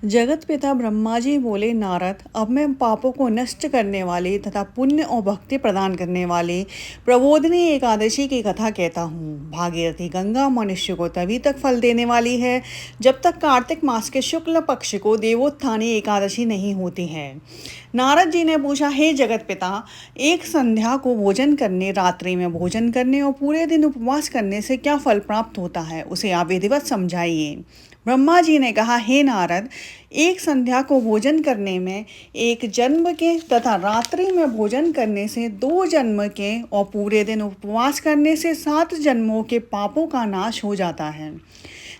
जगत पिता ब्रह्मा जी बोले, नारद, अब मैं पापों को नष्ट करने वाली तथा पुण्य और भक्ति प्रदान करने वाली प्रबोधिनी एकादशी की कथा कहता हूँ। भागीरथी गंगा मनुष्य को तभी तक फल देने वाली है जब तक कार्तिक मास के शुक्ल पक्ष को देवोत्थानी एकादशी नहीं होती है। नारद जी ने पूछा, हे जगत पिता, एक संध्या को भोजन करने, रात्रि में भोजन करने और पूरे दिन उपवास करने से क्या फल प्राप्त होता है, उसे आप विधिवत समझाइए। ब्रह्मा जी ने कहा, हे नारद, एक संध्या को भोजन करने में एक जन्म के तथा रात्रि में भोजन करने से 2 जन्म के और पूरे दिन उपवास करने से 7 जन्मों के पापों का नाश हो जाता है।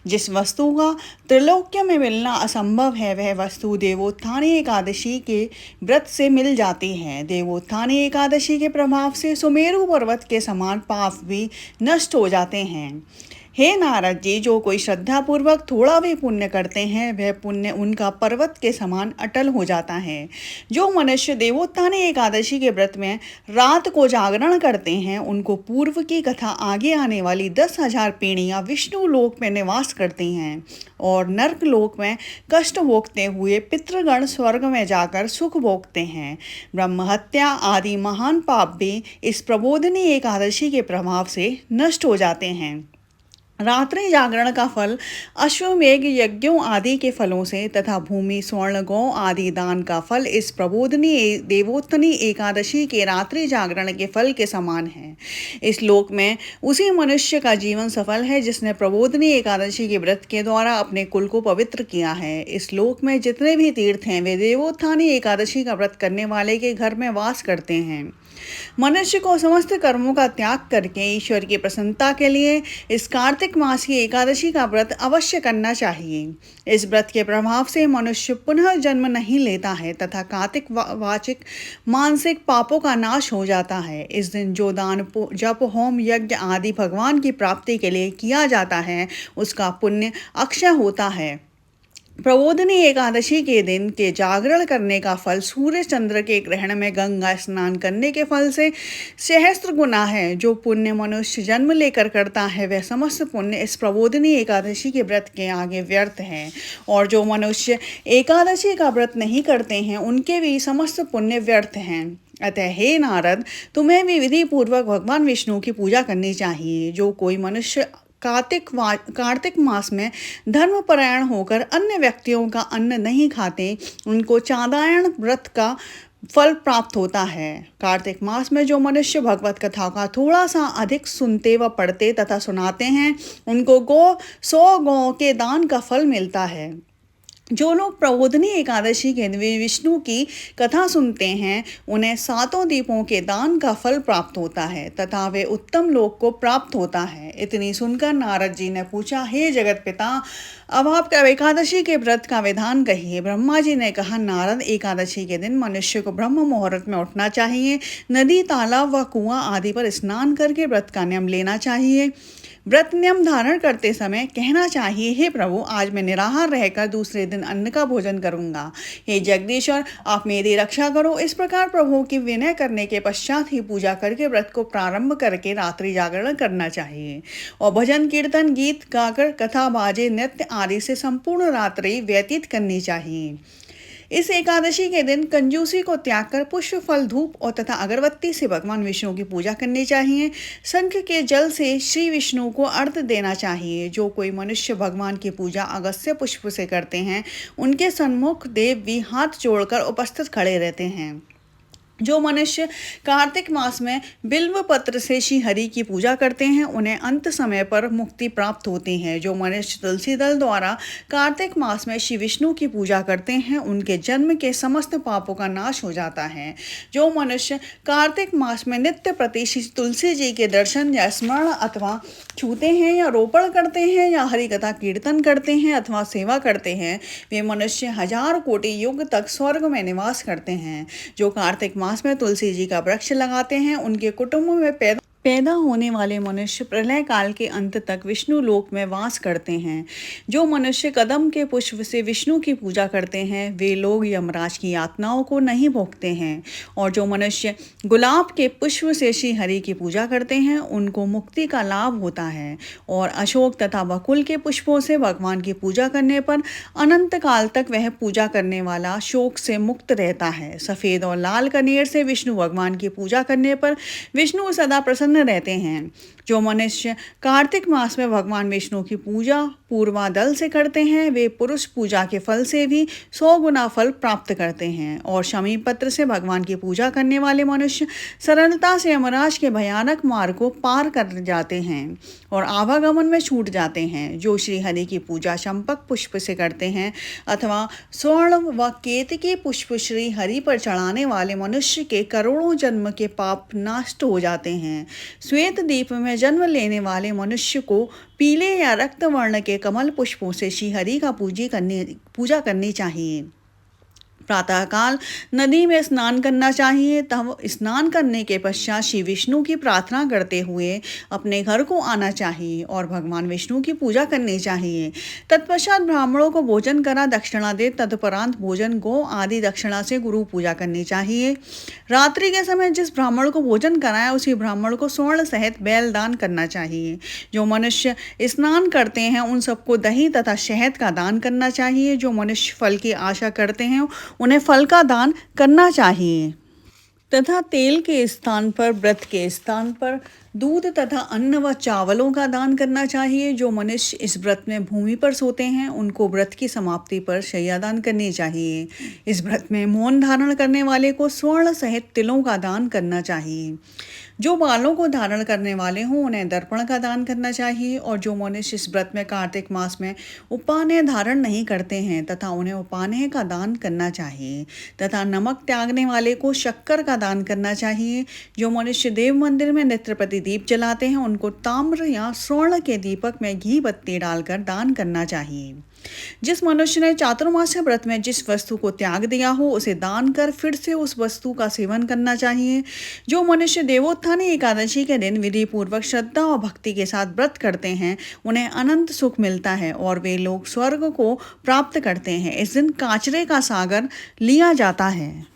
जिस वस्तु का त्रिलोक्य में मिलना असंभव है, वह वस्तु देवोत्थानी एकादशी के व्रत से मिल जाती है। देवोत्थानी एकादशी के प्रभाव से सुमेरु पर्वत के समान पाप भी नष्ट हो जाते हैं। हे नारद जी, जो कोई श्रद्धापूर्वक थोड़ा भी पुण्य करते हैं, वह पुण्य उनका पर्वत के समान अटल हो जाता है। जो मनुष्य देवोत्थानी एकादशी के व्रत में रात को जागरण करते हैं, उनको पूर्व की कथा आगे आने वाली 10,000 पीढ़ियाँ विष्णु लोक में निवास करती हैं और नर्क लोक में कष्ट भोगते हुए पितृगण स्वर्ग में जाकर सुख भोगते हैं। ब्रह्महत्या आदि महान पाप भी इस प्रबोधिनी एकादशी के प्रभाव से नष्ट हो जाते हैं। रात्रि जागरण का फल अश्वमेघ यज्ञों आदि के फलों से तथा भूमि स्वर्ण गौ आदि दान का फल इस प्रबोधिनी देवोत्थानी एकादशी के रात्रि जागरण के फल के समान है। इस लोक में उसी मनुष्य का जीवन सफल है जिसने प्रबोधिनी एकादशी के व्रत के द्वारा अपने कुल को पवित्र किया है। इस लोक में जितने भी तीर्थ हैं, वे देवोत्थानी एकादशी का व्रत करने वाले के घर में वास करते हैं। मनुष्य को समस्त कर्मों का त्याग करके ईश्वर की प्रसन्नता के लिए इस कार्तिक मास की एकादशी का व्रत अवश्य करना चाहिए। इस व्रत के प्रभाव से मनुष्य पुनः जन्म नहीं लेता है तथा कार्तिक वाचिक मानसिक पापों का नाश हो जाता है। इस दिन जो दान, जप, होम, यज्ञ आदि भगवान की प्राप्ति के लिए किया जाता है, उसका पुण्य अक्षय होता है। प्रबोधिनी एकादशी के दिन के जागरण करने का फल सूर्य चंद्र के ग्रहण में गंगा स्नान करने के फल से सहस्त्र गुना है। जो पुण्य मनुष्य जन्म लेकर करता है, वह समस्त पुण्य इस प्रबोधिनी एकादशी के व्रत के आगे व्यर्थ है। और जो मनुष्य एकादशी का व्रत नहीं करते हैं, उनके भी समस्त पुण्य व्यर्थ हैं। अतः हे नारद, तुम्हें भी विधि पूर्वक भगवान विष्णु की पूजा करनी चाहिए। जो कोई मनुष्य कार्तिक मास में धर्मपरायण होकर अन्य व्यक्तियों का अन्न नहीं खाते, उनको चांद्रायण व्रत का फल प्राप्त होता है। कार्तिक मास में जो मनुष्य भगवत कथा का थोड़ा सा अधिक सुनते व पढ़ते तथा सुनाते हैं, उनको 100 गौ के दान का फल मिलता है। जो लोग प्रबोधिनी एकादशी के दिन विष्णु की कथा सुनते हैं, उन्हें 7 दीपों के दान का फल प्राप्त होता है तथा वे उत्तम लोक को प्राप्त होता है। इतनी सुनकर नारद जी ने पूछा, हे जगत पिता, अब आप एकादशी के व्रत का विधान कहिए। ब्रह्मा जी ने कहा, नारद, एकादशी के दिन मनुष्य को ब्रह्म मुहूर्त में उठना चाहिए। नदी, तालाब व कुआं आदि पर स्नान करके व्रत का नियम लेना चाहिए। व्रत नियम धारण करते समय कहना चाहिए, हे प्रभु, आज मैं निराहार रहकर दूसरे दिन अन्न का भोजन करूंगा। हे जगदीश्वर, आप मेरी रक्षा करो। इस प्रकार प्रभु की विनय करने के पश्चात ही पूजा करके व्रत को प्रारंभ करके रात्रि जागरण करना चाहिए और भजन कीर्तन गीत गाकर कथा बाजे नृत्य आदि से संपूर्ण रात्रि व्यतीत करनी चाहिए। इस एकादशी के दिन कंजूसी को त्याग कर पुष्प, फल, धूप और तथा अगरबत्ती से भगवान विष्णु की पूजा करनी चाहिए। शंख के जल से श्री विष्णु को अर्घ्य देना चाहिए। जो कोई मनुष्य भगवान की पूजा अगस्त्य पुष्प से करते हैं, उनके सन्मुख देव भी हाथ जोड़कर उपस्थित खड़े रहते हैं। जो मनुष्य कार्तिक मास में बिल्व पत्र से श्री हरि की पूजा करते हैं, उन्हें अंत समय पर मुक्ति प्राप्त होती है। जो मनुष्य तुलसी दल द्वारा कार्तिक मास में श्री विष्णु की पूजा करते हैं, उनके जन्म के समस्त पापों का नाश हो जाता है। जो मनुष्य कार्तिक मास में नित्य प्रति श्री तुलसी जी के दर्शन या स्मरण अथवा छूते हैं या रोपण करते हैं या हरि कथा कीर्तन करते हैं अथवा सेवा करते हैं, वे मनुष्य 1000 कोटि युग तक स्वर्ग में निवास करते हैं। जो कार्तिक मास में तुलसी जी का वृक्ष लगाते हैं, उनके कुटुंब में पैदा होने वाले मनुष्य प्रलय काल के अंत तक विष्णु लोक में वास करते हैं। जो मनुष्य कदम के पुष्प से विष्णु की पूजा करते हैं वे लोग यमराज की यातनाओं को नहीं भोगते हैं, और जो मनुष्य गुलाब के पुष्प से श्री हरि की पूजा करते हैं उनको मुक्ति का लाभ होता है। और अशोक तथा बकुल के पुष्पों से भगवान की पूजा करने पर अनंत काल तक वह पूजा करने वाला शोक से मुक्त रहता है। सफ़ेद और लाल कनेर से विष्णु भगवान की पूजा करने पर विष्णु सदा प्रसन्न रहते हैं। जो मनुष्य कार्तिक मास में भगवान विष्णु की पूजा पूर्वादल से करते हैं वे पुरुष पूजा के फल से भी 100 गुना फल प्राप्त करते हैं। और शमी पत्र से भगवान की पूजा करने वाले मनुष्य सरलता से यमराज के भयानक मार्ग को पार कर जाते हैं और आवागमन में छूट जाते हैं। जो श्री हरि की पूजा चंपक पुष्प से करते हैं अथवा स्वर्ण व केतकी पुष्प श्री हरि पर चढ़ाने वाले मनुष्य के करोड़ों जन्म के पाप नष्ट हो जाते हैं। श्वेत द्वीप में जन्म लेने वाले मनुष्य को पीले या रक्त वर्ण के कमल पुष्पों से श्री हरि का पूजा करनी चाहिए। प्रातःकाल नदी में स्नान करना चाहिए। तब स्नान करने के पश्चात श्री विष्णु की प्रार्थना करते हुए अपने घर को आना चाहिए और भगवान विष्णु की पूजा करनी चाहिए। तत्पश्चात ब्राह्मणों को भोजन करा दक्षिणा दे, तत्परांत भोजन गो आदि दक्षिणा से गुरु पूजा करनी चाहिए। रात्रि के समय जिस ब्राह्मण को भोजन कराया उसी ब्राह्मण को स्वर्ण सहित बैल दान करना चाहिए। जो मनुष्य स्नान करते हैं उन सबको दही तथा शहद का दान करना चाहिए। जो मनुष्य फल की आशा करते हैं उन्हें फल का दान करना चाहिए तथा तेल के स्थान पर, व्रत के स्थान पर दूध तथा अन्न व चावलों का दान करना चाहिए। जो मनुष्य इस व्रत में भूमि पर सोते हैं उनको व्रत की समाप्ति पर शय्या दान करनी चाहिए। इस व्रत में मौन धारण करने वाले को स्वर्ण सहित तिलों का दान करना चाहिए। जो बालों को धारण करने वाले हों उन्हें दर्पण का दान करना चाहिए। और जो मनुष्य इस व्रत में कार्तिक मास में उपान्य धारण नहीं करते हैं तथा उन्हें उपान्य का दान करना चाहिए तथा नमक त्यागने वाले को शक्कर का दान करना चाहिए। जो मनुष्य देव मंदिर में नित्य प्रति दीप जलाते हैं उनको ताम्र या स्वर्ण के दीपक में घी बत्ती डालकर दान करना चाहिए। जिस मनुष्य ने चातुर्मास्य व्रत में जिस वस्तु को त्याग दिया हो उसे दान कर फिर से उस वस्तु का सेवन करना चाहिए। जो मनुष्य देवोत्थानी एकादशी के दिन विधि पूर्वक श्रद्धा और भक्ति के साथ व्रत करते हैं उन्हें अनंत सुख मिलता है और वे लोग स्वर्ग को प्राप्त करते हैं। इस दिन काचरे का सागर लिया जाता है।